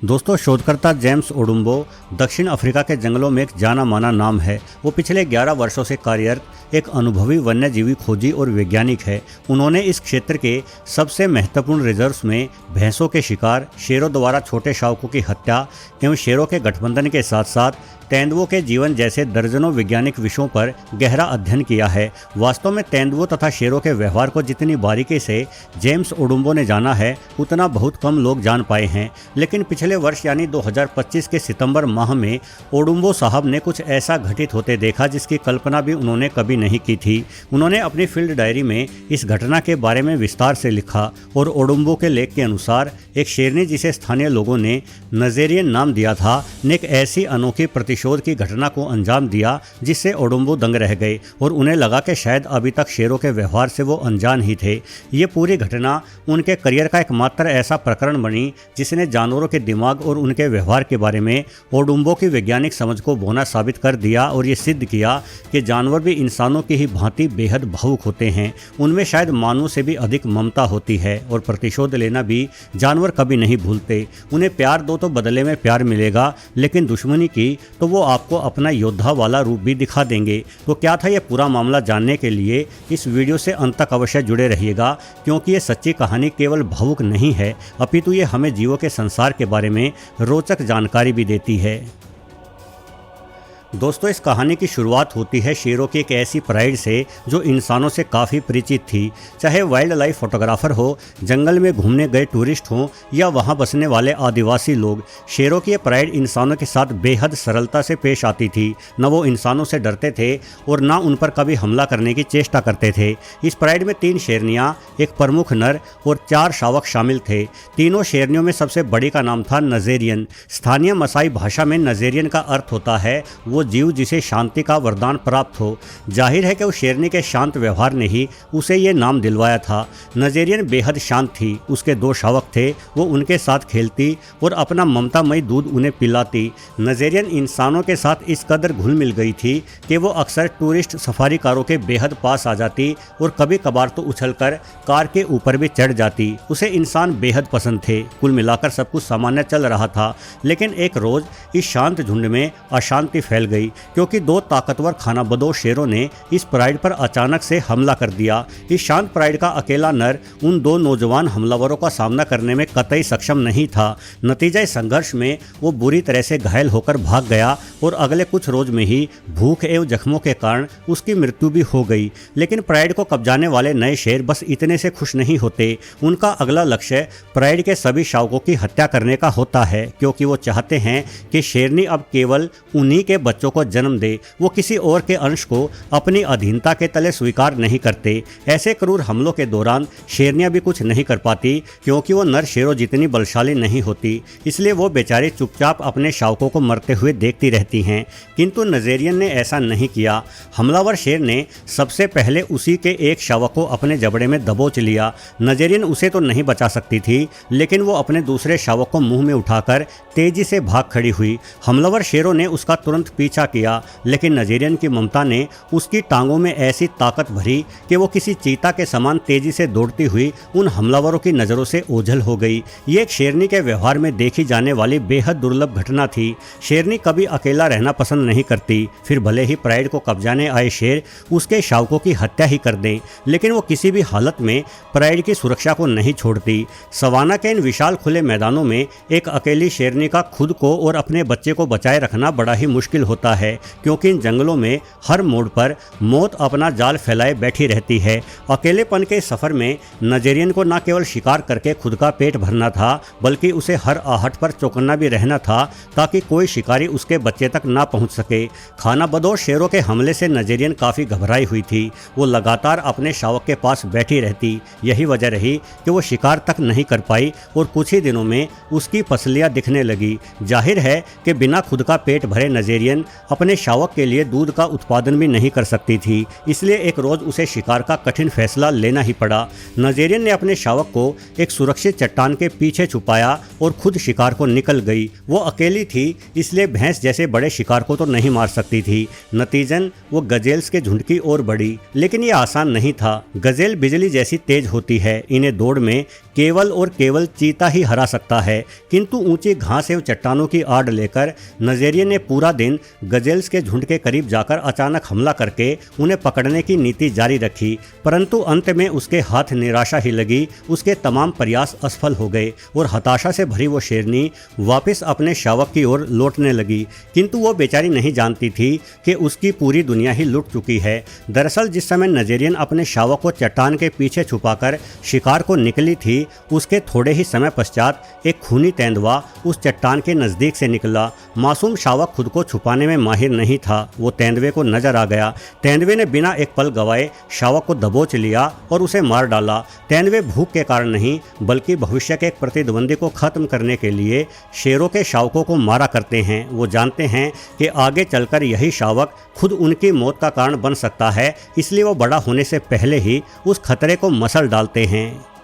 दोस्तों, शोधकर्ता जेम्स ओडुम्बो दक्षिण अफ्रीका के जंगलों में एक जाना माना नाम है। वो पिछले 11 वर्षों से कार्यरत एक अनुभवी वन्यजीवी खोजी और वैज्ञानिक है। उन्होंने इस क्षेत्र के सबसे महत्वपूर्ण रिजर्व्स में भैंसों के शिकार, शेरों द्वारा छोटे शावकों की हत्या एवं शेरों के गठबंधन के साथ साथ तेंदुओं के जीवन जैसे दर्जनों वैज्ञानिक विषयों पर गहरा अध्ययन किया है। वास्तव में तेंदुओं तथा शेरों के व्यवहार को जितनी बारीकी से जेम्स ओडुम्बो ने जाना है, उतना बहुत कम लोग जान पाए हैं। लेकिन पिछले वर्ष यानी 2025 के सितंबर माह में ओडुम्बो साहब ने कुछ ऐसा घटित होते देखा जिसकी कल्पना भी उन्होंने कभी नहीं की थी। उन्होंने अपनी फील्ड डायरी में इस घटना के बारे में विस्तार से लिखा और ओडुम्बो के लेख के अनुसार एक शेरनी, जिसे स्थानीय लोगों ने नजेरियन नाम दिया था, ने एक ऐसी अनोखी प्रतिशोध की घटना को अंजाम दिया जिससे ओडुम्बो दंग रह गए और उन्हें लगा कि शायद अभी तक शेरों के व्यवहार से वो अनजान ही थे। ये पूरी घटना उनके करियर का एकमात्र ऐसा प्रकरण बनी जिसने जानवरों के दिमाग और उनके व्यवहार के बारे में ओडुम्बो की वैज्ञानिक समझ को बोना साबित कर दिया और ये सिद्ध किया कि जानवर भी इंसानों की ही भांति बेहद भावुक होते हैं। उनमें शायद मानव से भी अधिक ममता होती है और प्रतिशोध लेना भी जानवर कभी नहीं भूलते। उन्हें प्यार दो तो बदले में प्यार मिलेगा, लेकिन दुश्मनी की तो वो आपको अपना योद्धा वाला रूप भी दिखा देंगे। तो क्या था ये पूरा मामला, जानने के लिए इस वीडियो से अंत तक अवश्य जुड़े रहिएगा, क्योंकि ये सच्ची कहानी केवल भावुक नहीं है, अपितु ये हमें जीवों के संसार के बारे में रोचक जानकारी भी देती है। दोस्तों, इस कहानी की शुरुआत होती है शेरों की एक ऐसी प्राइड से जो इंसानों से काफ़ी परिचित थी। चाहे वाइल्ड लाइफ फोटोग्राफर हो, जंगल में घूमने गए टूरिस्ट हों या वहां बसने वाले आदिवासी लोग, शेरों की ये प्राइड इंसानों के साथ बेहद सरलता से पेश आती थी। न वो इंसानों से डरते थे और न उन पर कभी हमला करने की चेष्टा करते थे। इस प्राइड में 3 शेरनियाँ, एक प्रमुख नर और 4 शावक शामिल थे। तीनों शेरनियों में सबसे बड़ी का नाम था नजेरियन। स्थानीय मसाई भाषा में नजेरियन का अर्थ होता है वो जीव जिसे शांति का वरदान प्राप्त हो। जाहिर है कि उस शेरनी के शांत व्यवहार ने ही उसे ये नाम दिलवाया था। नजेरियन बेहद शांत थी। उसके 2 शावक थे, वो उनके साथ खेलती और अपना ममतामयी दूध उन्हें पिलाती। नजेरियन इंसानों के साथ इस कदर घुल मिल गई थी कि वो अक्सर टूरिस्ट सफारी कारों के बेहद पास आ जाती और कभी कभार तो उछलकर कार के ऊपर भी चढ़ जाती। उसे इंसान बेहद पसंद थे। कुल मिलाकर सब कुछ सामान्य चल रहा था, लेकिन एक रोज इस शांत झुंड में अशांति फैल गई, क्योंकि 2 ताकतवर खानाबदोश शेरों ने इस प्राइड पर अचानक से हमला कर दिया। इस शांत प्राइड का अकेला नर उन 2 नौजवान हमलावरों का सामना करने में कतई सक्षम नहीं था। नतीजा इस संघर्ष में वो बुरी तरह से घायल होकर भाग गया और अगले कुछ रोज में ही भूख एवं जख्मों के कारण उसकी मृत्यु भी हो गई। लेकिन प्राइड को कब्जाने वाले नए शेर बस इतने से खुश नहीं होते। उनका अगला लक्ष्य प्राइड के सभी शावकों की हत्या करने का होता है, क्योंकि वो चाहते हैं कि शेरनी अब केवल उन्हीं के बच्चों को जन्म दे। वो किसी और के अंश को अपनी अधीनता के तले स्वीकार नहीं करते। ऐसे क्रूर हमलों के दौरान शेरनियां भी कुछ नहीं कर पाती, क्योंकि वो नर शेरों जितनी बलशाली नहीं होती। इसलिए वो बेचारी चुपचाप अपने शावकों को मरते हुए देखती रहती हैं। किंतु नजेरियन ने ऐसा नहीं किया। हमलावर शेर ने सबसे पहले उसी के एक शावक को अपने जबड़े में दबोच लिया। नजेरियन उसे तो नहीं बचा सकती थी, लेकिन वो अपने दूसरे शावक को मुंह में उठाकर तेजी से भाग खड़ी हुई। हमलावर शेरों ने उसका तुरंत पीछा किया, लेकिन नजेरियन की ममता ने उसकी टांगों में ऐसी ताकत भरी कि वो किसी चीता के समान तेजी से दौड़ती हुई उन हमलावरों की नज़रों से ओझल हो गई। ये एक शेरनी के व्यवहार में देखी जाने वाली बेहद दुर्लभ घटना थी। शेरनी कभी अकेला रहना पसंद नहीं करती, फिर भले ही प्राइड को कब्जाने आए शेर उसके शावकों की हत्या ही कर दें, लेकिन वो किसी भी हालत में प्राइड की सुरक्षा को नहीं छोड़ती। सवाना के इन विशाल खुले मैदानों में एक अकेली शेरनी का खुद को और अपने बच्चे को बचाए रखना बड़ा ही मुश्किल होता है, क्योंकि इन जंगलों में हर मोड़ पर मौत अपना जाल फैलाए बैठी रहती है। अकेलेपन के सफर में नजेरियन को न केवल शिकार करके खुद का पेट भरना था, बल्कि उसे हर आहट पर चौकन्ना भी रहना था ताकि कोई शिकारी उसके बच्चे तक ना पहुंच सके। खानाबदोश शेरों के हमले से नजेरियन काफ़ी घबराई हुई थी। वो लगातार अपने शावक के पास बैठी रहती। यही वजह रही कि वो शिकार तक नहीं कर पाई और कुछ ही दिनों में उसकी पसलियाँ दिखने लगी। जाहिर है कि बिना खुद का पेट भरे नजेरियन अपने शावक के लिए दूध का उत्पादन भी नहीं कर सकती थी। इसलिए एक रोज उसे शिकार का कठिन फैसला लेना ही पड़ा। नजेरियन ने अपने शावक को एक सुरक्षित चट्टान के पीछे छुपाया और खुद शिकार को निकल गई। वो अकेली थी, इसलिए भैंस जैसे बड़े शिकार को तो नहीं मार सकती थी। नतीजन वो गजेल्स के झुंड की ओर बढ़ी, लेकिन ये आसान नहीं था। गजेल बिजली जैसी तेज होती है। इन्हें दौड़ में केवल और केवल चीता ही हरा सकता है, किंतु ऊंची घास एवं चट्टानों की आड़ लेकर नज़ेरियन ने पूरा दिन गजेल्स के झुंड के करीब जाकर अचानक हमला करके उन्हें पकड़ने की नीति जारी रखी, परंतु अंत में उसके हाथ निराशा ही लगी। उसके तमाम प्रयास असफल हो गए और हताशा से भरी वो शेरनी वापस अपने शावक की ओर लौटने लगी, किंतु वो बेचारी नहीं जानती थी कि उसकी पूरी दुनिया ही लुट चुकी है। दरअसल जिस समय नज़ेरियन अपने शावक को चट्टान के पीछे छुपाकर शिकार को निकली थी, उसके थोड़े ही समय पश्चात एक खूनी तेंदुआ उस चट्टान के नज़दीक से निकला। मासूम शावक खुद को छुपाने में माहिर नहीं था, वो तेंदुए को नजर आ गया। तेंदुए ने बिना एक पल गवाए शावक को दबोच लिया और उसे मार डाला। तेंदुए भूख के कारण नहीं, बल्कि भविष्य के एक प्रतिद्वंदी को खत्म करने के लिए शेरों के शावकों को मारा करते हैं। वो जानते हैं कि आगे चलकर यही शावक खुद उनकी मौत का कारण बन सकता है, इसलिए वो बड़ा होने से पहले ही उस खतरे को मसल डालते हैं।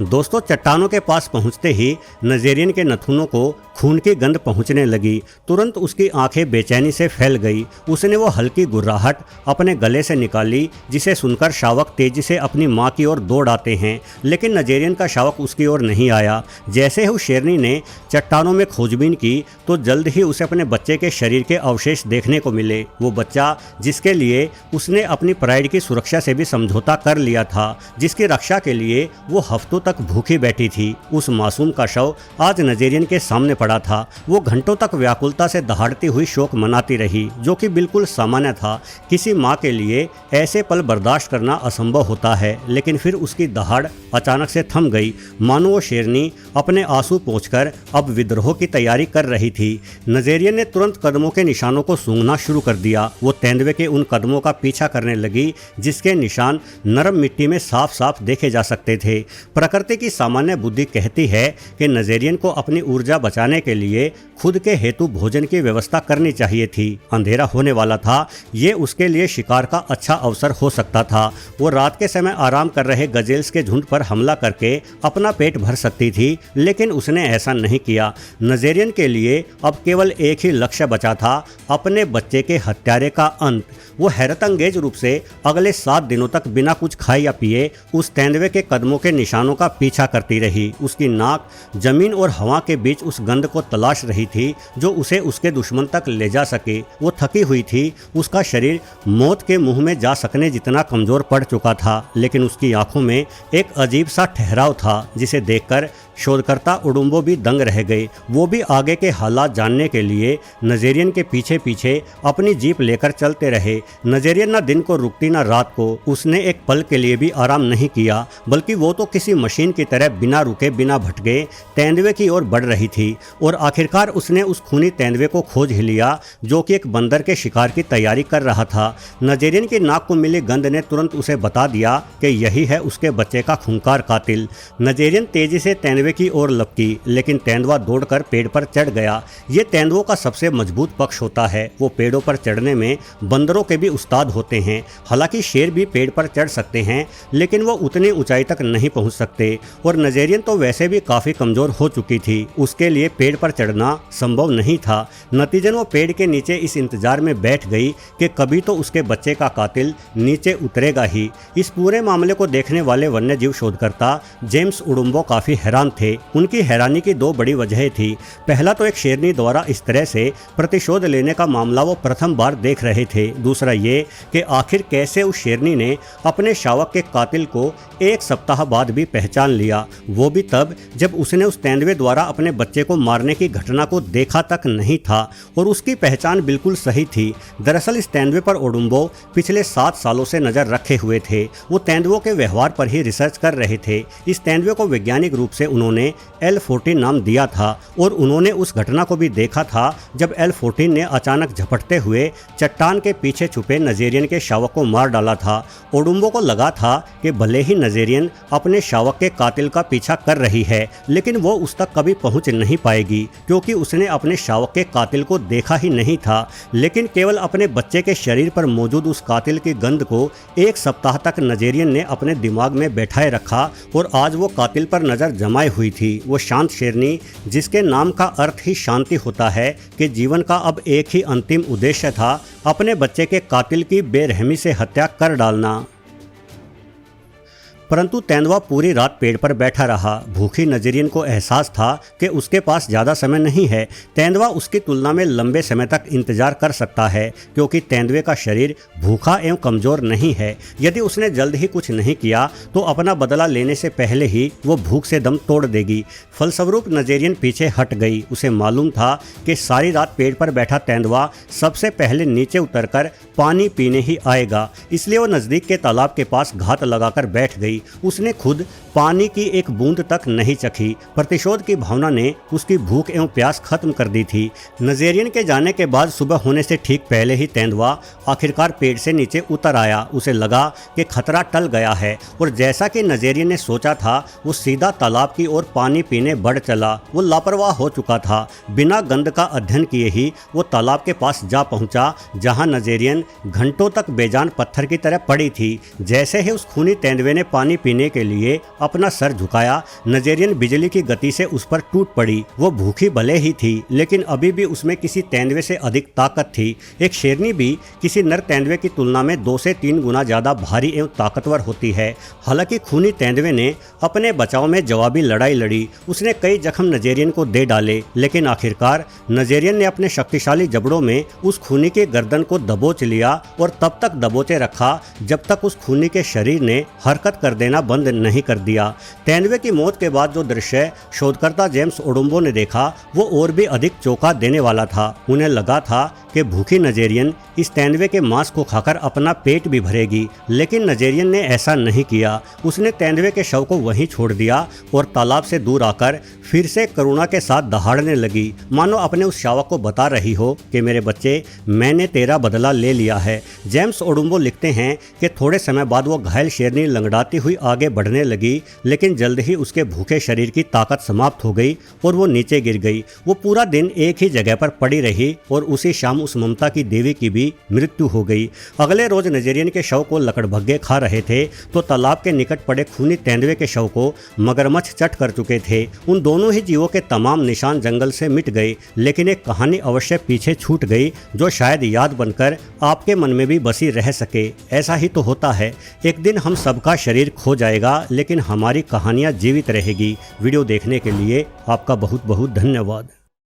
दोस्तों, चट्टानों के पास पहुंचते ही नज़ेरियन के नथुनों को खून की गंध पहुंचने लगी। तुरंत उसकी आंखें बेचैनी से फैल गई। उसने वो हल्की गुर्राहट अपने गले से निकाली, जिसे सुनकर शावक तेजी से अपनी मां की ओर दौड़ आते हैं, लेकिन नज़ेरियन का शावक उसकी ओर नहीं आया। जैसे ही उस शेरनी ने चट्टानों में खोजबीन की तो जल्द ही उसे अपने बच्चे के शरीर के अवशेष देखने को मिले। वो बच्चा जिसके लिए उसने अपनी प्राइड की सुरक्षा से भी समझौता कर लिया था, जिसकी रक्षा के लिए वो हफ्तों तक भूखी बैठी थी, उस मासूम का शव आज नज़ेरियन के सामने पड़ा था। वो घंटों तक व्याकुलता से दहाड़ती हुई शोक मनाती रही, जो कि बिल्कुल सामान्य था। किसी माँ के लिए ऐसे पल बर्दाश्त करना असंभव होता है, लेकिन फिर उसकी दहाड़ अचानक से थम गई, मानो वो शेरनी अपने आंसू पोंछकर अब विद्रोह की तैयारी कर रही थी। नज़ेरियन ने तुरंत कदमों के निशानों को सूंघना शुरू कर दिया। वो तेंदुए के उन कदमों का पीछा करने लगी जिसके निशान नरम मिट्टी में साफ साफ देखे जा सकते थे। प्रकृति की सामान्य बुद्धि कहती है कि नज़ेरियन को अपनी ऊर्जा बचाने के लिए खुद के हेतु भोजन की व्यवस्था करनी चाहिए थी। अंधेरा होने वाला था, ये उसके लिए शिकार का अच्छा अवसर हो सकता था। वो रात के समय आराम कर रहे गजेल्स के झुंड पर हमला करके अपना पेट भर सकती थी, लेकिन उसने ऐसा नहीं किया। नज़ेरियन के लिए अब केवल एक ही लक्ष्य बचा था, अपने बच्चे के हत्यारे का अंत। वो हैरतअंगेज रूप से अगले 7 दिनों तक बिना कुछ खाए या पिए उस तेंदुए के कदमों के निशानों का पीछा करती रही। उसकी नाक जमीन और हवा के बीच उस गंध को तलाश रही थी जो उसे उसके दुश्मन तक ले जा सके। वो थकी हुई थी, उसका शरीर मौत के मुंह में जा सकने जितना कमजोर पड़ चुका था, लेकिन उसकी आंखों में एक अजीब सा ठहराव था जिसे देखकर शोधकर्ता उडुम्बो भी दंग रह गए। वो भी आगे के हालात जानने के लिए नज़ेरियन के पीछे पीछे अपनी जीप लेकर चलते रहे। नज़ेरियन ना दिन को रुकती ना रात को, उसने एक पल के लिए भी आराम नहीं किया, बल्कि वो तो किसी मशीन की तरह बिना रुके बिना भटके तेंदुए की ओर बढ़ रही थी। और आखिरकार उसने उस खूनी तेंदुए को खोज ही लिया जो कि एक बंदर के शिकार की तैयारी कर रहा था। नज़ेरियन की नाक को मिली गंध ने तुरंत उसे बता दिया कि यही है उसके बच्चे का खूंखार कातिल। नज़ेरियन तेजी से तेंदुए की ओर लपकी, लेकिन तेंदुआ दौड़कर पेड़ पर चढ़ गया। ये तेंदुओं का सबसे मजबूत पक्ष होता है। वो पेड़ों पर चढ़ने में बंदरों के भी उस्ताद होते हैं। हालांकि शेर भी पेड़ पर चढ़ सकते हैं, लेकिन वो उतनी ऊंचाई तक नहीं पहुंच सकते। और नज़ेरियन तो वैसे भी काफी कमजोर हो चुकी थी, उसके लिए पेड़ पर चढ़ना संभव नहीं था। नतीजन वो पेड़ के नीचे इस इंतजार में बैठ गई कि कभी तो उसके बच्चे का कातिल नीचे उतरेगा ही। इस पूरे मामले को देखने वाले वन्यजीव शोधकर्ता जेम्स उडुम्बो काफी हैरान थे। उनकी हैरानी की 2 बड़ी वजहें थी। पहला तो एक शेरनी द्वारा इस तरह से प्रतिशोध लेने का मामला वो प्रथम बार देख रहे थे। दूसरा ये कि आखिर कैसे उस शेरनी ने अपने शावक के कातिल को 1 सप्ताह बाद भी पहचान लिया, वो भी तब जब उसने उस तेंदुए द्वारा अपने बच्चे को मारने की घटना को देखा तक नहीं था और उसकी पहचान बिल्कुल सही थी। दरअसल इस तेंदुए पर उडुम्बो पिछले 7 सालों से नजर रखे हुए थे। वो तेंदुओं के व्यवहार पर ही रिसर्च कर रहे थे। इस तेंदुए को वैज्ञानिक रूप से उन्होंने L14 नाम दिया था और उन्होंने उस घटना को भी देखा था जब L14 ने अचानक झपटते हुए चट्टान के पीछे छुपे नज़ेरियन के शावक को मार डाला था। उडुम्बो को लगा था कि भले ही नज़ेरियन अपने शावक के कातिल का पीछा कर रही है, लेकिन वो उस तक कभी पहुंच नहीं पाएगी, क्योंकि उसने अपने शावक के कातिल को देखा ही नहीं था। लेकिन केवल अपने बच्चे के शरीर पर मौजूद उस कातिल की गंध को 1 सप्ताह तक नज़ेरियन ने अपने दिमाग में बैठाए रखा और आज वो कातिल पर नज़र जमाई हुई थी। वो शांत शेरनी, जिसके नाम का अर्थ ही शांति होता है, कि जीवन का अब एक ही अंतिम उद्देश्य था, अपने बच्चे के कातिल की बेरहमी से हत्या कर डालना। परंतु तेंदुआ पूरी रात पेड़ पर बैठा रहा। भूखी नजेरियन को एहसास था कि उसके पास ज़्यादा समय नहीं है। तेंदुआ उसकी तुलना में लंबे समय तक इंतजार कर सकता है, क्योंकि तेंदुए का शरीर भूखा एवं कमज़ोर नहीं है। यदि उसने जल्द ही कुछ नहीं किया तो अपना बदला लेने से पहले ही वो भूख से दम तोड़ देगी। फलस्वरूप नजेरियन पीछे हट गई। उसे मालूम था कि सारी रात पेड़ पर बैठा तेंदुआ सबसे पहले नीचे उतरकर पानी पीने ही आएगा, इसलिए वो नज़दीक के तालाब के पास घात लगाकर बैठ गई। उसने खुद पानी की एक बूंद तक नहीं चखी। प्रतिशोध की भावना ने उसकी भूख एवं प्यास खत्म कर दी थी। नजेरियन के जाने के बाद सुबह होने से ठीक पहले ही तेंदुआ आखिरकार पेड़ से नीचे उतर आया। उसे लगा कि खतरा टल गया है और जैसा कि नजेरियन ने सोचा था, वो सीधा तालाब की ओर पानी पीने बढ़ चला। वो लापरवाह हो चुका था। बिना गंध का अध्ययन किए ही वो तालाब के पास जा पहुंचा, जहां नजेरियन घंटों तक बेजान पत्थर की तरह पड़ी थी। जैसे ही उस खूनी तेंदुए ने पानी पीने के लिए अपना सर झुकाया, नजेरियन बिजली की गति से उस पर टूट पड़ी। वो भूखी भले ही थी, लेकिन अभी भी उसमें किसी तेंदुए से अधिक ताकत थी। एक शेरनी भी किसी नर तेंदुए की तुलना में 2 से 3 गुना ज़्यादा भारी एवं ताकतवर होती है। हालांकि खूनी तेंदुए ने अपने बचाव में जवाबी लड़ाई लड़ी। उसने कई जख्म नजेरियन को दे डाले, लेकिन आखिरकार नजेरियन ने अपने शक्तिशाली जबड़ों में उस खूनी के गर्दन को दबोच लिया और तब तक दबोचे रखा जब तक उस खूनी के शरीर ने हरकत कर देना बंद नहीं कर दिया। तेंदुए की मौत के बाद जो दृश्य शोधकर्ता जेम्स ओडुम्बो ने देखा, वो और भी अधिक चौंका देने वाला था। उन्हें लगा था कि भूखी नजेरियन इस तेंदुए के मांस को खाकर अपना पेट भी भरेगी, लेकिन नजेरियन ने ऐसा नहीं किया। उसने तेंदुए के शव को वहीं छोड़ दिया और तालाब से दूर आकर फिर से करुणा के साथ दहाड़ने लगी, मानो अपने उस शावक को बता रही हो कि मेरे बच्चे, मैंने तेरा बदला ले लिया है। जेम्स ओडुम्बो लिखते हैं कि थोड़े समय बाद वो घायल शेरनी लंगड़ाती हुई आगे बढ़ने लगी, लेकिन जल्द ही उसके भूखे शरीर की ताकत समाप्त हो गई और वो नीचे गिर गई। वो पूरा दिन एक ही जगह पर पड़ी रही और उसी शाम उस ममता की देवी की भी मृत्यु हो गई। अगले रोज नजेरियन के शव को लकड़भग्गे खा रहे थे तो तालाब के निकट पड़े खूनी तेंदुए के शव को मगरमच्छ चट कर चुके थे। उन दोनों ही जीवों के तमाम निशान जंगल से मिट गए, लेकिन एक कहानी अवश्य पीछे छूट गई, जो शायद याद बनकर आपके मन में भी बसी रह सके। ऐसा ही तो होता है, एक दिन हम सबका शरीर खो जाएगा, लेकिन हमारी कहानियाँ जीवित रहेगी। वीडियो देखने के लिए आपका बहुत बहुत धन्यवाद।